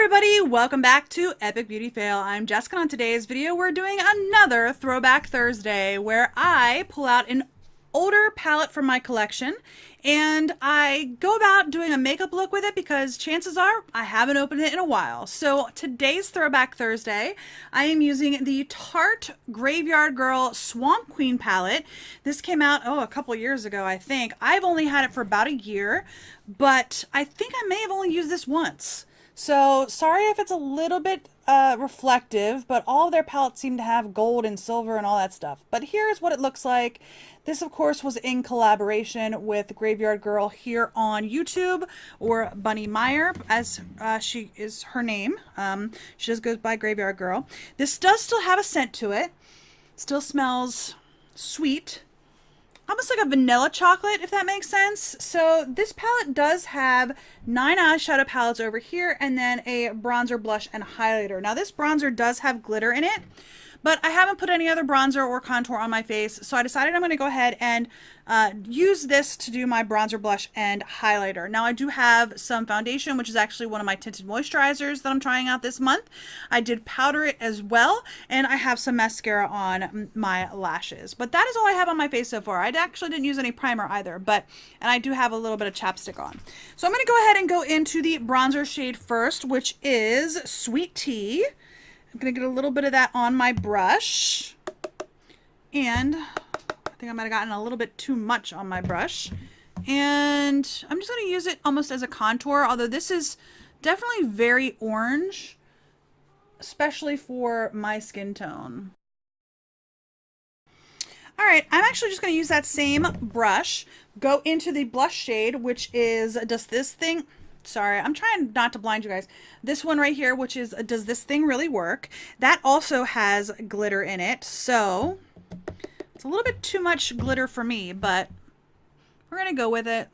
everybody, welcome back to Epic Beauty Fail. I'm Jessica. On today's video we're doing another Throwback Thursday where I pull out an older palette from my collection and I go about doing a makeup look with it because chances are I haven't opened it in a while. So today's Throwback Thursday I am using the Tarte Grav3yard Girl Swamp Queen palette. This came out a couple years ago, I think. I've only had it for about a year, but I think I may have only used this once. So sorry if it's a little bit reflective, but all of their palettes seem to have gold and silver and all that stuff. But here's what it looks like. This, of course, was in collaboration with Grav3yard Girl here on YouTube, or Bunny Meyer, as she is her name. She just goes by Grav3yard Girl. This does still have a scent to it. Still smells sweet. Almost like a vanilla chocolate, if that makes sense. So this palette does have 9 eyeshadow palettes over here and then a bronzer, blush, and highlighter. Now this bronzer does have glitter in it, but I haven't put any other bronzer or contour on my face, so I decided I'm going to go ahead and use this to do my bronzer, blush, and highlighter. Now I do have some foundation, which is actually one of my tinted moisturizers that I'm trying out this month. I did powder it as well, and I have some mascara on my lashes. But that is all I have on my face so far. I actually didn't use any primer either, and I do have a little bit of chapstick on. So I'm going to go ahead and go into the bronzer shade first, which is Sweet Tea. I'm going to get a little bit of that on my brush, and I think I might have gotten a little bit too much on my brush, and I'm just going to use it almost as a contour, although this is definitely very orange, especially for my skin tone. Alright, I'm actually just going to use that same brush, go into the blush shade, which is Does This Thing... Sorry, I'm trying not to blind you guys. This one right here, which is Does This Thing Really Work? That also has glitter in it, so it's a little bit too much glitter for me, but we're going to go with it.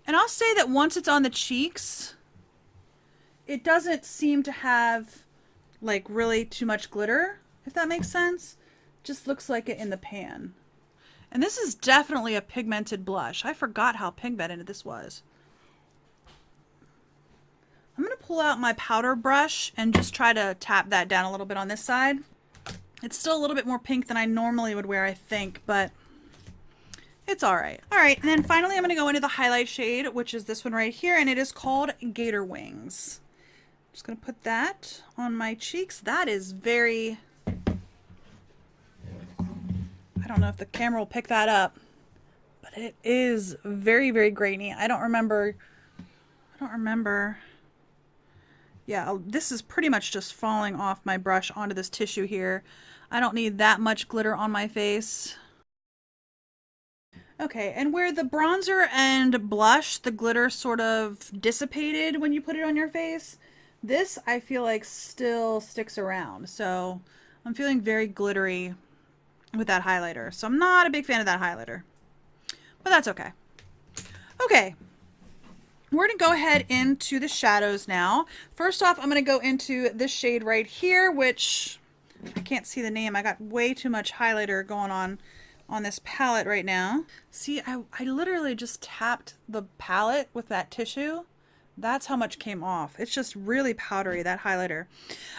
And I'll say that once it's on the cheeks, it doesn't seem to have like really too much glitter, if that makes sense. Just looks like it in the pan. And this is definitely a pigmented blush. I forgot how pigmented this was. I'm going to pull out my powder brush and just try to tap that down a little bit on this side. It's still a little bit more pink than I normally would wear, I think, but it's alright. Alright, and then finally I'm going to go into the highlight shade, which is this one right here, and it is called Gator Wings. I'm just going to put that on my cheeks. That is very... I don't know if the camera will pick that up, but it is very, very grainy. I don't remember. Yeah, this is pretty much just falling off my brush onto this tissue here. I don't need that much glitter on my face. Okay, and where the bronzer and blush, the glitter sort of dissipated when you put it on your face, this I feel like still sticks around. So I'm feeling very glittery with that highlighter. So I'm not a big fan of that highlighter, but that's okay. Okay, we're going to go ahead into the shadows now. First off, I'm going to go into this shade right here, which I can't see the name. I got way too much highlighter going on this palette right now. See, I literally just tapped the palette with that tissue. That's how much came off. It's just really powdery, that highlighter.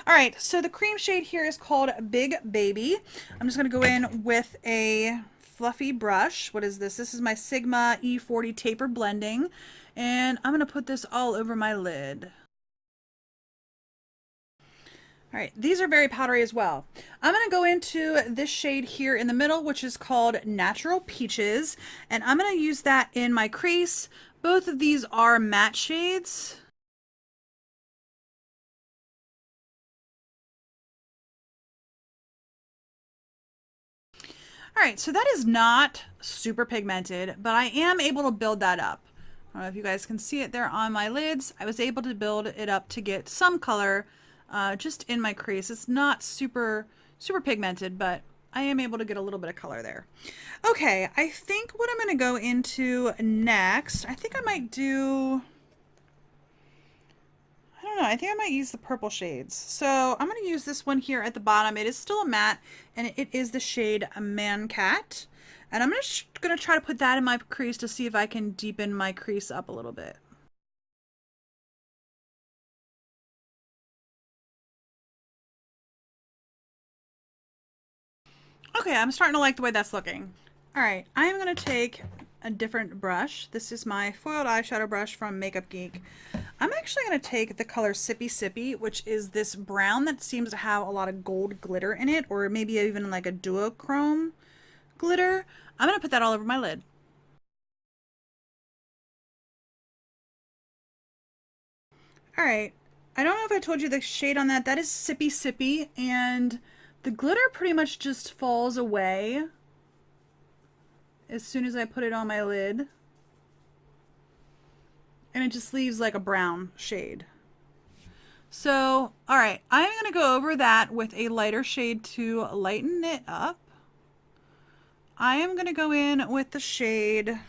All right, so the cream shade here is called Big Baby. I'm just going to go in with a fluffy brush. What is this? This is my Sigma E40 Taper Blending, and I'm going to put this all over my lid. All right, these are very powdery as well. I'm going to go into this shade here in the middle, which is called Natural Peaches, and I'm going to use that in my crease. Both of these are matte shades. All right, so that is not super pigmented, but I am able to build that up. I don't know if you guys can see it there on my lids. I was able to build it up to get some color just in my crease. It's not super pigmented, but I am able to get a little bit of color there. Okay, I think what I'm going to go into next, I think I might do, I don't know, I think I might use the purple shades. So I'm going to use this one here at the bottom. It is still a matte, and it is the shade Man Cat. And I'm just going to try to put that in my crease to see if I can deepen my crease up a little bit. Okay, I'm starting to like the way that's looking. All right, I'm gonna take a different brush. This is my foiled eyeshadow brush from Makeup Geek. I'm actually gonna take the color Sippy Sippy, which is this brown that seems to have a lot of gold glitter in it, or maybe even like a duochrome glitter. I'm gonna put that all over my lid. All right, I don't know if I told you the shade on that. That is Sippy Sippy, and the glitter pretty much just falls away as soon as I put it on my lid. And it just leaves like a brown shade. So, all right, I'm gonna go over that with a lighter shade to lighten it up. I am gonna go in with the shade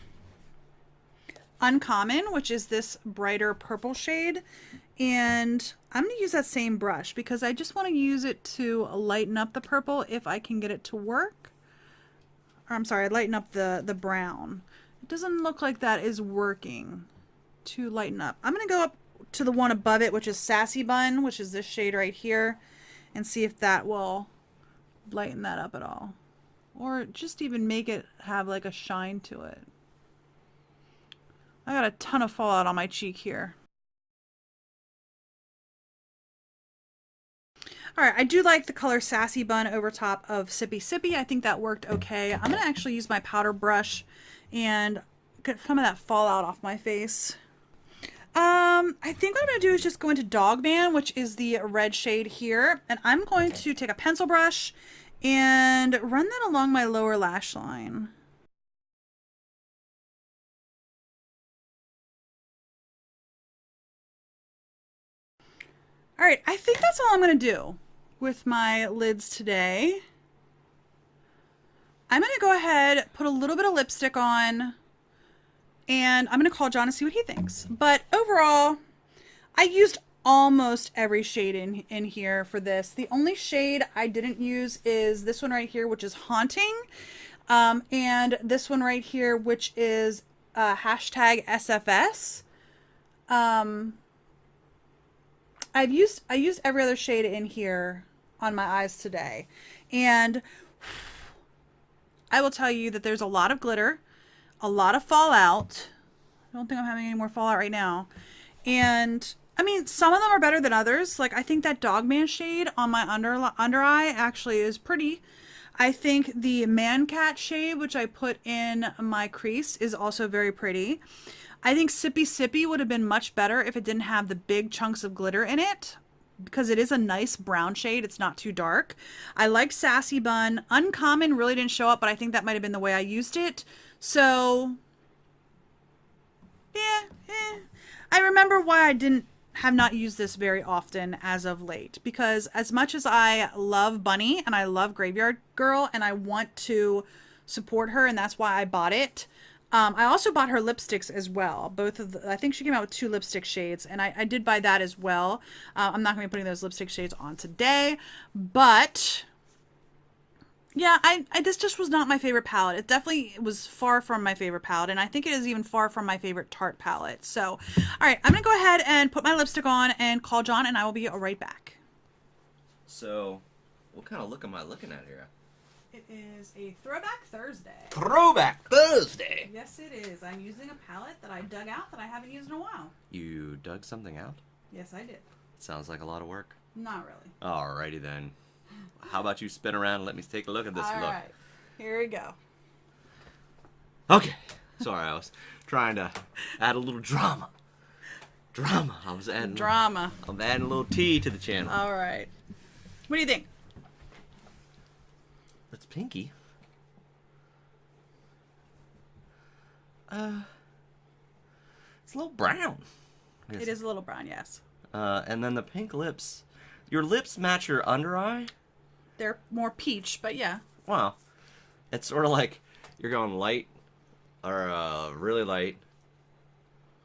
Uncommon, which is this brighter purple shade. And I'm gonna use that same brush because I just wanna use it to lighten up the purple if I can get it to work. Or I'm sorry, lighten up the brown. It doesn't look like that is working to lighten up. I'm gonna go up to the one above it, which is Sassy Bun, which is this shade right here, and see if that will lighten that up at all. Or just even make it have like a shine to it. I got a ton of fallout on my cheek here. All right, I do like the color Sassy Bun over top of Sippy Sippy. I think that worked okay. I'm gonna actually use my powder brush and get some of that fallout off my face. I think what I'm gonna do is just go into Dog Man, which is the red shade here, and I'm going to take a pencil brush and run that along my lower lash line. All right, I think that's all I'm gonna do with my lids today. I'm gonna go ahead, put a little bit of lipstick on, and I'm gonna call John to see what he thinks. But overall, I used almost every shade in here for this. The only shade I didn't use is this one right here, which is Haunting, and this one right here, which is hashtag SFS. I used every other shade in here on my eyes today, and I will tell you that there's a lot of glitter, a lot of fallout. I don't think I'm having any more fallout right now. And I mean, some of them are better than others. Like, I think that Dogman shade on my under eye actually is pretty. I think the Man Cat shade, which I put in my crease, is also very pretty. I think Sippy Sippy would have been much better if it didn't have the big chunks of glitter in it, because it is a nice brown shade. It's not too dark. I like Sassy Bun. Uncommon really didn't show up, but I think that might have been the way I used it. So, yeah, I remember why I have not used this very often as of late, because as much as I love Bunny and I love Grav3yard Girl and I want to support her, and that's why I bought it, I also bought her lipsticks as well. Both of I think she came out with 2 lipstick shades, and I did buy that as well. I'm not going to be putting those lipstick shades on today, but yeah, this just was not my favorite palette. It definitely was far from my favorite palette, and I think it is even far from my favorite Tarte palette. So, all right, I'm going to go ahead and put my lipstick on and call John, and I will be right back. So, what kind of look am I looking at here? It is a Throwback Thursday. Throwback Thursday! Yes, it is. I'm using a palette that I dug out that I haven't used in a while. You dug something out? Yes, I did. Sounds like a lot of work. Not really. Alrighty then. How about you spin around and let me take a look at this look? Alright, here we go. Okay. Sorry, I was trying to add a little drama. I was adding drama. I'm adding a little tea to the channel. Alright. What do you think? That's pinky. It's a little brown. It is a little brown, yes. And then the pink lips. Your lips match your under eye? They're more peach, but yeah. Wow. It's sort of like you're going light, or really light,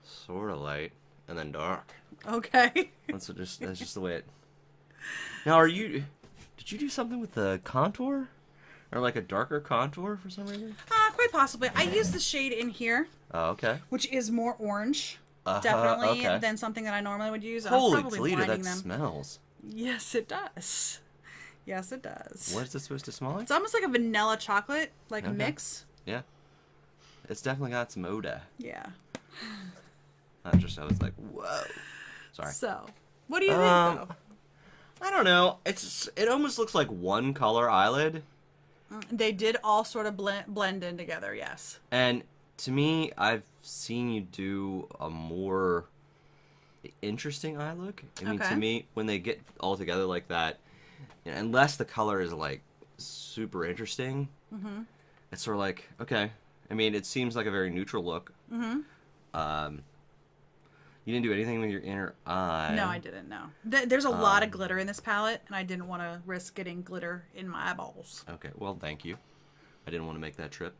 sort of light, and then dark. Okay. That's just the way it... Now, did you do something with the contour? Or like a darker contour for some reason? Quite possibly. I use the shade in here. Oh, okay. Which is more orange, definitely, okay. than something that I normally would use. Holy I'm Toledo, that smells. Yes, it does. Yes, it does. What is this supposed to smell like? It's almost like a vanilla chocolate, like Okay. mix. Yeah. It's definitely got some odor. Yeah. I was like, whoa. Sorry. So, what do you think, though? I don't know. It almost looks like one color eyelid. They did all sort of blend in together, yes. And to me, I've seen you do a more interesting eye look. I mean, Okay. to me, when they get all together like that, unless the color is like super interesting, it's sort of like, okay. I mean, it seems like a very neutral look. You didn't do anything with your inner eye. No, I didn't, no. There's a lot of glitter in this palette, and I didn't want to risk getting glitter in my eyeballs. Okay, well, thank you. I didn't want to make that trip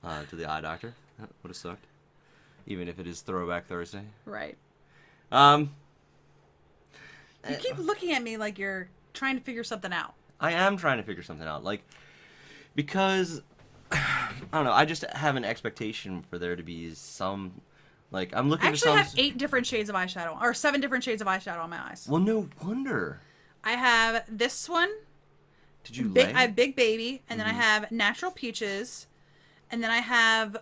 to the eye doctor. That would have sucked. Even if it is Throwback Thursday. Right. You keep looking at me like you're trying to figure something out. I am trying to figure something out. Like, because, I don't know, I just have an expectation for there to be some, like, I'm looking I for actually some... have 8 different shades of eyeshadow, or 7 different shades of eyeshadow on my eyes. Well, no wonder. I have this one. Did you I have Big Baby, and then I have Natural Peaches, and then I have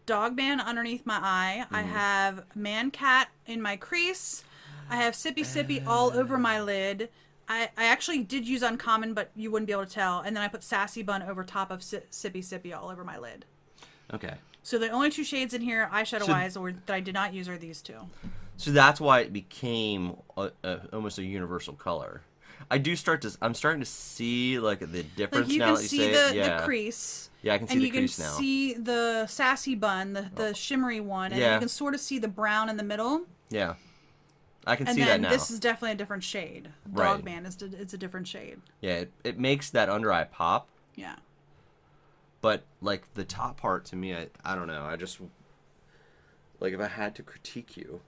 Dog Man underneath my eye. I have Man Cat in my crease. I have Sippy Sippy all over my lid. I actually did use Uncommon, but you wouldn't be able to tell. And then I put Sassy Bun over top of Sippy Sippy all over my lid. Okay. So the only 2 shades in here, eyeshadow-wise, that I did not use are these 2. So that's why it became almost a universal color. I'm starting to see, like, the difference Like you now can that you see say it. Yeah. the crease. Yeah, I can see and the you can crease now. see the Sassy Bun, the shimmery one, and then Yeah. you can sort of see the brown in the middle. Yeah. I can And see that then now. this is definitely a different shade. Right. Dog Man is a different shade. Yeah, it makes that under eye pop. Yeah. But, like, the top part, to me, I don't know. I just, like, if I had to critique you,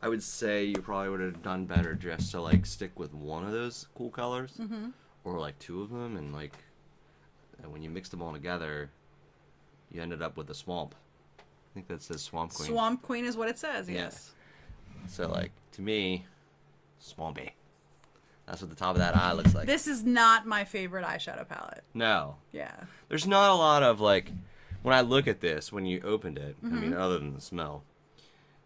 I would say you probably would have done better just to, like, stick with one of those cool colors. Or, like, 2 of them. And, like, when you mix them all together, you ended up with a swamp. I think that says Swamp Queen. Swamp Queen is what it says, Yeah. yes. So, like, to me, swampy. That's what the top of that eye looks like. This is not my favorite eyeshadow palette. No. Yeah. There's not a lot of, like, when I look at this, when you opened it, I mean, other than the smell,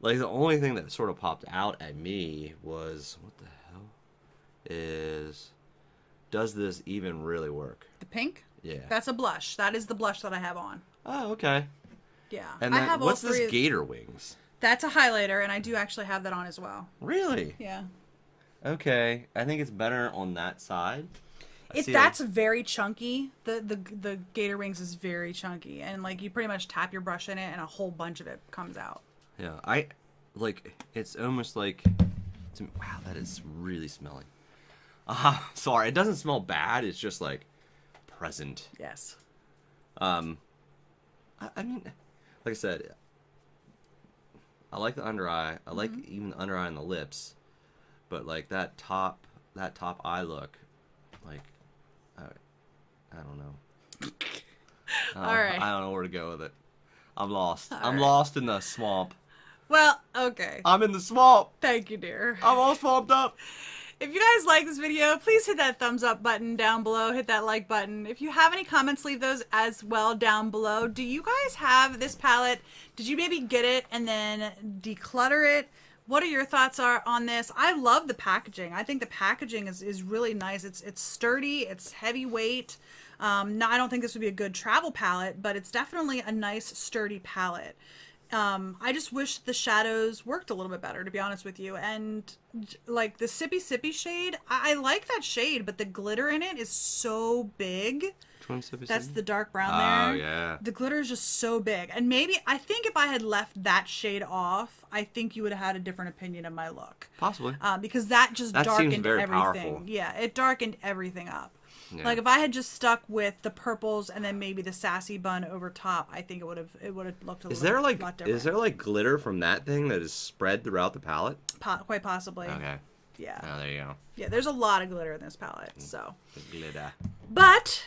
like, the only thing that sort of popped out at me was, what the hell does this even really work? The pink? Yeah. That's a blush. That is the blush that I have on. Oh, okay. Yeah. And I then, have what's all 3. this gator wings? That's a highlighter, and I do actually have that on as well. Really? Yeah. Okay. I think it's better on that side. That's very chunky. The gator wings is very chunky, and like you pretty much tap your brush in it, and a whole bunch of it comes out. Yeah, it's almost like, wow, that is really smelly. Sorry, it doesn't smell bad. It's just like present. Yes. I mean, like I said, I like the under eye. I like even the under eye and the lips, but like that top eye look, like, I don't know. All right. I don't know where to go with it. I'm lost. I'm right. lost in the swamp. Well, okay. I'm in the swamp. Thank you, dear. I'm all swamped up. If you guys like this video, please hit that thumbs up button down below. Hit that like button. If you have any comments, leave those as well down below. Do you guys have this palette? Did you maybe get it and then declutter it? What are your thoughts on this? I love the packaging. I think the packaging is really nice. It's sturdy. It's heavyweight. No, I don't think this would be a good travel palette, but it's definitely a nice sturdy palette. I just wish the shadows worked a little bit better, to be honest with you. And like the Sippy Sippy shade, I like that shade, but the glitter in it is so big. Which one's Sippy That's Sippy? the dark brown there. Oh, yeah. The glitter is just so big. And I think if I had left that shade off, I think you would have had a different opinion of my look. Possibly. Because that just That seems darkened very everything. powerful. Yeah, it darkened everything up. Yeah. Like if I had just stuck with the purples and then maybe the Sassy Bun over top, I think it would have looked a Is little there like lot different. is there like glitter from that thing that is spread throughout the palette? Quite possibly. Okay. Yeah. Oh, there you go. Yeah, there's a lot of glitter in this palette. So, The glitter. but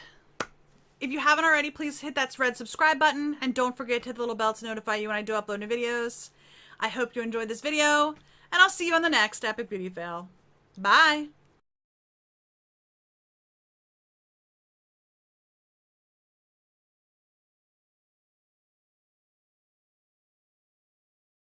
if you haven't already, please hit that red subscribe button and don't forget to hit the little bell to notify you when I do upload new videos. I hope you enjoyed this video, and I'll see you on the next Epic Beauty Fail. Bye.